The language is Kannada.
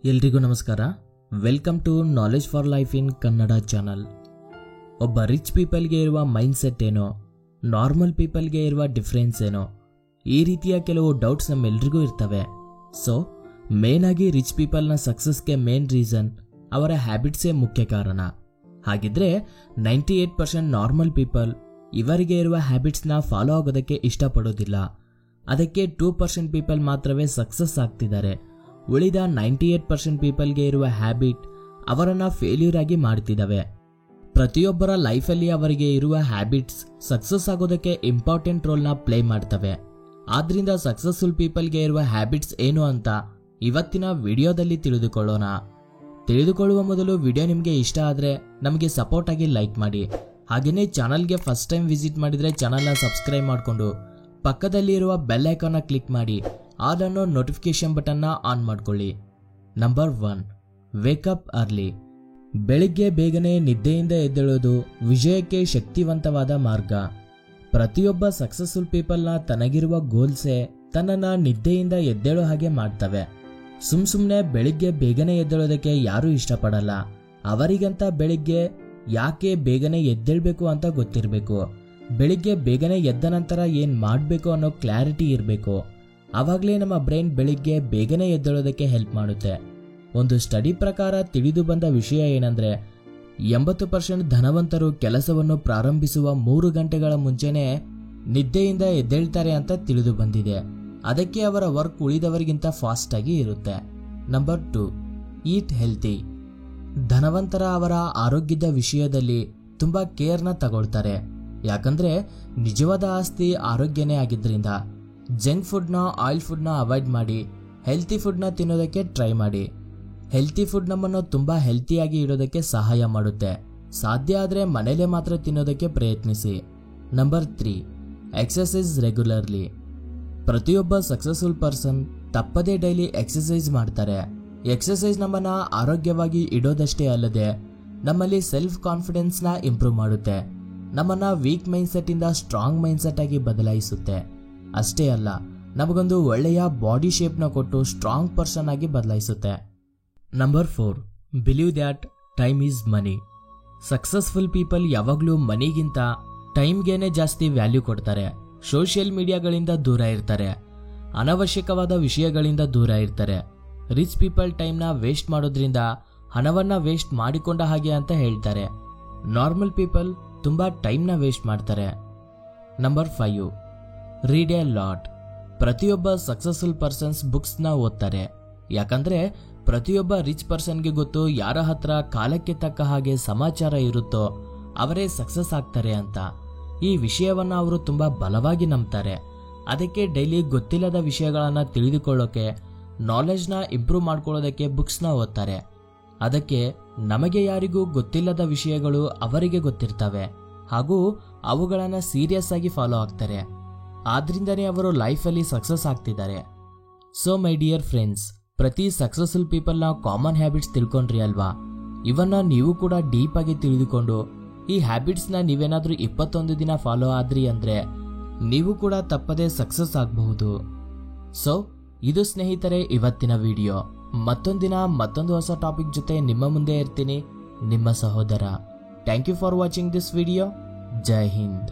ಎಲ್ರಿಗೂ ನಮಸ್ಕಾರ. Welcome to knowledge for life in Kannada channel. ಒಬ್ಬ ರಿಚ್ ಪೀಪಲ್ಗೆ ಇರುವ ಮೈಂಡ್ಸೆಟ್ ಏನೋ, ನಾರ್ಮಲ್ ಪೀಪಲ್ಗೆ ಇರುವ ಡಿಫ್ರೆನ್ಸ್ ಏನೋ, ಈ ರೀತಿಯ ಕೆಲವು ಡೌಟ್ಸ್ ನಮ್ಮೆಲ್ರಿಗೂ ಇರ್ತವೆ. ಸೊ ಮೇನ್ ಆಗಿ ರಿಚ್ ಪೀಪಲ್ನ ಸಕ್ಸಸ್ಗೆ ಮೇನ್ ರೀಸನ್ ಅವರ ಹ್ಯಾಬಿಟ್ಸೇ ಮುಖ್ಯ ಕಾರಣ. ಹಾಗಿದ್ರೆ 98% ನಾರ್ಮಲ್ ಪೀಪಲ್ ಇವರಿಗೆ ಇರುವ ಹ್ಯಾಬಿಟ್ಸ್ನ ಫಾಲೋ ಆಗೋದಕ್ಕೆ ಇಷ್ಟಪಡೋದಿಲ್ಲ. ಅದಕ್ಕೆ 2% ಪೀಪಲ್ ಮಾತ್ರವೇ ಸಕ್ಸಸ್ ಆಗ್ತಿದ್ದಾರೆ. ಉಳಿದ 98% ಪೀಪಲ್ಗೆ ಇರುವ ಹ್ಯಾಬಿಟ್ ಅವರನ್ನ ಫೇಲ್ಯೂರ್ ಆಗಿ ಮಾಡ್ತಿದ್ದಾವೆ. ಪ್ರತಿಯೊಬ್ಬರ ಲೈಫಲ್ಲಿ ಅವರಿಗೆ ಇರುವ ಹ್ಯಾಬಿಟ್ಸ್ ಸಕ್ಸಸ್ ಆಗೋದಕ್ಕೆ ಇಂಪಾರ್ಟೆಂಟ್ ರೋಲ್ನ ಪ್ಲೇ ಮಾಡ್ತವೆ. ಆದ್ರಿಂದ ಸಕ್ಸಸ್ಫುಲ್ ಪೀಪಲ್ಗೆ ಇರುವ ಹ್ಯಾಬಿಟ್ಸ್ ಏನು ಅಂತ ಇವತ್ತಿನ ವಿಡಿಯೋದಲ್ಲಿ ತಿಳಿದುಕೊಳ್ಳುವ ಮೊದಲು ವಿಡಿಯೋ ನಿಮಗೆ ಇಷ್ಟ ಆದರೆ ನಮಗೆ ಸಪೋರ್ಟ್ ಆಗಿ ಲೈಕ್ ಮಾಡಿ. ಹಾಗೆಯೇ ಚಾನಲ್ಗೆ ಫಸ್ಟ್ ಟೈಮ್ ವಿಸಿಟ್ ಮಾಡಿದರೆ ಚಾನಲ್ನ ಸಬ್ಸ್ಕ್ರೈಬ್ ಮಾಡಿಕೊಂಡು ಪಕ್ಕದಲ್ಲಿ ಇರುವ ಬೆಲ್ ಐಕಾನ್ನ ಕ್ಲಿಕ್ ಮಾಡಿ ಆಲ್ ಅನ್ನೋ ನೋಟಿಫಿಕೇಶನ್ ಬಟನ್ನ ಆನ್ ಮಾಡ್ಕೊಳ್ಳಿ. Number 1, wake up early. ಬೆಳಿಗ್ಗೆ ಬೇಗನೆ ನಿದ್ದೆಯಿಂದ ಎದ್ದೇಳೋದು ವಿಜಯಕ್ಕೆ ಶಕ್ತಿವಂತವಾದ ಮಾರ್ಗ. ಪ್ರತಿಯೊಬ್ಬ ಸಕ್ಸಸ್ಫುಲ್ ಪೀಪಲ್ನ ತನಗಿರುವ ಗೋಲ್ಸೇ ತನ್ನನ್ನ ನಿದ್ದೆಯಿಂದ ಎದ್ದೇಳೋ ಹಾಗೆ ಮಾಡ್ತವೆ. ಸುಮ್ಮನೆ ಬೆಳಿಗ್ಗೆ ಬೇಗನೆ ಎದ್ದೇಳೋದಕ್ಕೆ ಯಾರೂ ಇಷ್ಟಪಡಲ್ಲ. ಅವರಿಗಂತ ಬೆಳಿಗ್ಗೆ ಯಾಕೆ ಬೇಗನೆ ಎದ್ದೇಳಬೇಕು ಅಂತ ಗೊತ್ತಿರಬೇಕು. ಬೆಳಿಗ್ಗೆ ಬೇಗನೆ ಎದ್ದ ನಂತರ ಏನು ಮಾಡಬೇಕು ಅನ್ನೋ ಕ್ಲಾರಿಟಿ ಇರಬೇಕು. ಆವಾಗಲೇ ನಮ್ಮ ಬ್ರೈನ್ ಬೆಳಿಗ್ಗೆ ಬೇಗನೆ ಎದ್ದೇಳೋದಕ್ಕೆ ಹೆಲ್ಪ್ ಮಾಡುತ್ತೆ. ಒಂದು ಸ್ಟಡಿ ಪ್ರಕಾರ ತಿಳಿದು ಬಂದ ವಿಷಯ ಏನಂದ್ರೆ 80% ಧನವಂತರು ಕೆಲಸವನ್ನು ಪ್ರಾರಂಭಿಸುವ 3 ಗಂಟೆಗಳ ಮುಂಚೆನೇ ನಿದ್ದೆಯಿಂದ ಎದ್ದೇಳ್ತಾರೆ ಅಂತ ತಿಳಿದು ಬಂದಿದೆ. ಅದಕ್ಕೆ ಅವರ ವರ್ಕ್ ಉಳಿದವರಿಗಿಂತ ಫಾಸ್ಟ್ ಆಗಿ ಇರುತ್ತೆ. ನಂಬರ್ 2, ಈಟ್ ಹೆಲ್ತಿ. ಧನವಂತರ ಅವರ ಆರೋಗ್ಯದ ವಿಷಯದಲ್ಲಿ ತುಂಬಾ ಕೇರ್ನ ತಗೊಳ್ತಾರೆ. ಯಾಕಂದ್ರೆ ನಿಜವಾದ ಆಸ್ತಿ ಆರೋಗ್ಯನೇ ಆಗಿದ್ರಿಂದ ಜಂಕ್ ಫುಡ್ನ, ಆಯಿಲ್ ಫುಡ್ನ ಅವಾಯ್ಡ್ ಮಾಡಿ ಹೆಲ್ತಿ ಫುಡ್ನ ತಿನ್ನೋದಕ್ಕೆ ಟ್ರೈ ಮಾಡಿ. ಹೆಲ್ತಿ ಫುಡ್ ನಮ್ಮನ್ನು ತುಂಬಾ ಹೆಲ್ತಿಯಾಗಿ ಇಡೋದಕ್ಕೆ ಸಹಾಯ ಮಾಡುತ್ತೆ. ಸಾಧ್ಯ ಆದರೆ ಮನೇಲೆ ಮಾತ್ರ ತಿನ್ನೋದಕ್ಕೆ ಪ್ರಯತ್ನಿಸಿ. Number 3, exercise regularly. ಪ್ರತಿಯೊಬ್ಬ ಸಕ್ಸಸ್ಫುಲ್ ಪರ್ಸನ್ ತಪ್ಪದೇ ಡೈಲಿ ಎಕ್ಸರ್ಸೈಸ್ ಮಾಡ್ತಾರೆ. ಎಕ್ಸರ್ಸೈಸ್ ನಮ್ಮನ್ನ ಆರೋಗ್ಯವಾಗಿ ಇಡೋದಷ್ಟೇ ಅಲ್ಲದೆ ನಮ್ಮಲ್ಲಿ ಸೆಲ್ಫ್ ಕಾನ್ಫಿಡೆನ್ಸ್ನ ಇಂಪ್ರೂವ್ ಮಾಡುತ್ತೆ. ನಮ್ಮನ್ನ ವೀಕ್ ಮೈಂಡ್ಸೆಟ್ ಇಂದ ಸ್ಟ್ರಾಂಗ್ ಮೈಂಡ್ಸೆಟ್ ಆಗಿ ಬದಲಾಯಿಸುತ್ತೆ. ಅಷ್ಟೇ ಅಲ್ಲ, ನಮಗೊಂದು ಒಳ್ಳೆಯ ಬಾಡಿ ಶೇಪ್ನ ಕೊಟ್ಟು ಸ್ಟ್ರಾಂಗ್ ಪರ್ಸನ್ ಆಗಿ ಬದಲಾಯಿಸುತ್ತೆ. Number 4, believe that time is money. Successful people ಯಾವಾಗಲೂ ಮನಿಗಿಂತ ಟೈಮ್ಗೇನೆ ಜಾಸ್ತಿ ವ್ಯಾಲ್ಯೂ ಕೊಡ್ತಾರೆ. ಸೋಷಿಯಲ್ ಮೀಡಿಯಾಗಳಿಂದ ದೂರ ಇರ್ತಾರೆ. ಅನವಶ್ಯಕವಾದ ವಿಷಯಗಳಿಂದ ದೂರ ಇರ್ತಾರೆ. ರಿಚ್ ಪೀಪಲ್ ಟೈಮ್ನ ವೇಸ್ಟ್ ಮಾಡೋದ್ರಿಂದ ಹಣವನ್ನ ವೇಸ್ಟ್ ಮಾಡಿಕೊಂಡ ಹಾಗೆ ಅಂತ ಹೇಳ್ತಾರೆ. ನಾರ್ಮಲ್ ಪೀಪಲ್ ತುಂಬಾ ಟೈಮ್ನ ವೇಸ್ಟ್ ಮಾಡ್ತಾರೆ. Number 5, read A lot. ಪ್ರತಿಯೊಬ್ಬ ಸಕ್ಸಸ್ಫುಲ್ ಪರ್ಸನ್ಸ್ ಬುಕ್ಸ್ನ ಓದ್ತಾರೆ. ಯಾಕಂದ್ರೆ ಪ್ರತಿಯೊಬ್ಬ ರಿಚ್ ಪರ್ಸನ್ಗೆ ಗೊತ್ತು ಯಾರ ಹತ್ರ ಕಾಲಕ್ಕೆ ತಕ್ಕ ಹಾಗೆ ಸಮಾಚಾರ ಇರುತ್ತೋ ಅವರೇ ಸಕ್ಸಸ್ ಆಗ್ತಾರೆ ಅಂತ. ಈ ವಿಷಯವನ್ನ ಅವರು ತುಂಬಾ ಬಲವಾಗಿ ನಂಬ್ತಾರೆ. ಅದಕ್ಕೆ ಡೈಲಿ ಗೊತ್ತಿಲ್ಲದ ವಿಷಯಗಳನ್ನ ತಿಳಿದುಕೊಳ್ಳೋಕೆ, ನಾಲೆಜ್ನ ಇಂಪ್ರೂವ್ ಮಾಡ್ಕೊಳ್ಳೋದಕ್ಕೆ ಬುಕ್ಸ್ನ ಓದ್ತಾರೆ. ಅದಕ್ಕೆ ನಮಗೆ ಯಾರಿಗೂ ಗೊತ್ತಿಲ್ಲದ ವಿಷಯಗಳು ಅವರಿಗೆ ಗೊತ್ತಿರ್ತವೆ ಹಾಗೂ ಅವುಗಳನ್ನು ಸೀರಿಯಸ್ ಆಗಿ ಫಾಲೋ ಆಗ್ತಾರೆ. ಆದ್ರಿಂದನೇ ಅವರು ಲೈಫಲ್ಲಿ ಸಕ್ಸಸ್ ಆಗ್ತಿದ್ದಾರೆ. ಸೊ ಮೈ ಡಿಯರ್ ಫ್ರೆಂಡ್ಸ್, ಪ್ರತಿ ಸಕ್ಸಸ್ಫುಲ್ ಪೀಪಲ್ನ ಕಾಮನ್ ಹ್ಯಾಬಿಟ್ಸ್ ತಿಳ್ಕೊಂಡ್ರಿ ಅಲ್ವಾ? ಇವನ್ನ ನೀವು ಕೂಡ ಡೀಪ್ ಆಗಿ ತಿಳಿದುಕೊಂಡು ಈ ಹ್ಯಾಬಿಟ್ಸ್ನ ನೀವೇನಾದ್ರೂ 21 ದಿನ ಫಾಲೋ ಆದ್ರಿ ಅಂದ್ರೆ ನೀವು ಕೂಡ ತಪ್ಪದೇ ಸಕ್ಸಸ್ ಆಗಬಹುದು. ಸೊ ಇದು ಸ್ನೇಹಿತರೆ ಇವತ್ತಿನ ವಿಡಿಯೋ. ಮತ್ತೊಂದಿನ ಮತ್ತೊಂದು ಹೊಸ ಟಾಪಿಕ್ ಜೊತೆ ನಿಮ್ಮ ಮುಂದೆ ಇರ್ತೀನಿ, ನಿಮ್ಮ ಸಹೋದರ. Thank you for watching this video. ಜೈ ಹಿಂದ್.